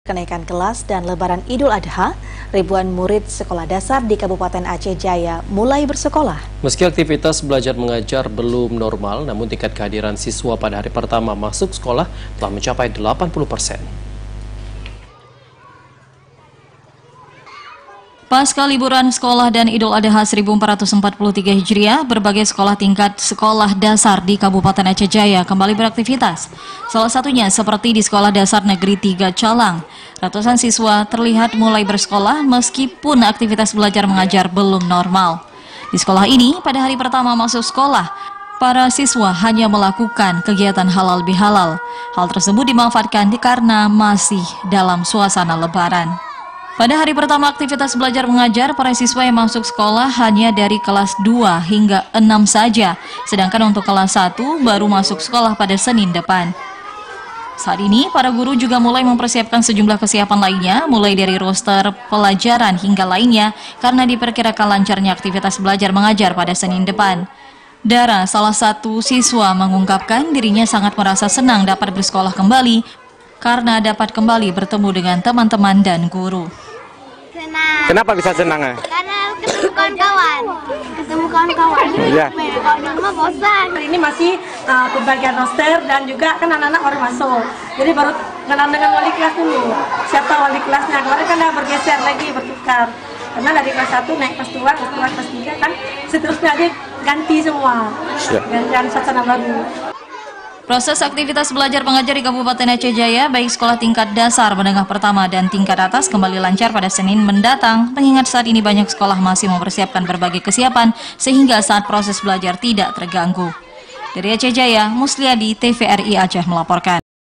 Kenaikan kelas dan Lebaran Idul Adha, ribuan murid sekolah dasar di Kabupaten Aceh Jaya mulai bersekolah. Meski aktivitas belajar mengajar belum normal, namun tingkat kehadiran siswa pada hari pertama masuk sekolah telah mencapai 80%. Pasca liburan sekolah dan Idul Adha 1443 Hijriah, berbagai sekolah tingkat sekolah dasar di Kabupaten Aceh Jaya kembali beraktivitas. Salah satunya seperti di Sekolah Dasar Negeri 3 Calang. Ratusan siswa terlihat mulai bersekolah meskipun aktivitas belajar mengajar belum normal. Di sekolah ini, pada hari pertama masuk sekolah, para siswa hanya melakukan kegiatan halal bihalal. Hal tersebut dimanfaatkan karena masih dalam suasana Lebaran. Pada hari pertama aktivitas belajar mengajar, para siswa yang masuk sekolah hanya dari kelas 2 hingga 6 saja, sedangkan untuk kelas 1 baru masuk sekolah pada Senin depan. Saat ini, para guru juga mulai mempersiapkan sejumlah kesiapan lainnya, mulai dari roster pelajaran hingga lainnya, karena diperkirakan lancarnya aktivitas belajar mengajar pada Senin depan. Dara, salah satu siswa, mengungkapkan dirinya sangat merasa senang dapat bersekolah kembali, karena dapat kembali bertemu dengan teman-teman dan guru. Senang. Kenapa bisa senang? Karena ketemu kawan-kawan. Iya. Kalau di rumah bosan. Ini masih pembagian roster dan juga kan anak-anak baru masuk. Jadi baru kenal dengan wali kelas dulu. Siapa wali kelasnya? Kemarin kan udah bergeser lagi, bertukar. Karena dari kelas 1 naik kelas 2, kelas 3 kan seterusnya dia ganti semua. Gantian suasana baru. Proses aktivitas belajar mengajar di Kabupaten Aceh Jaya, baik sekolah tingkat dasar, menengah pertama, dan tingkat atas kembali lancar pada Senin mendatang, mengingat saat ini banyak sekolah masih mempersiapkan berbagai kesiapan, sehingga saat proses belajar tidak terganggu. Dari Aceh Jaya, Musliadi, TVRI Aceh melaporkan.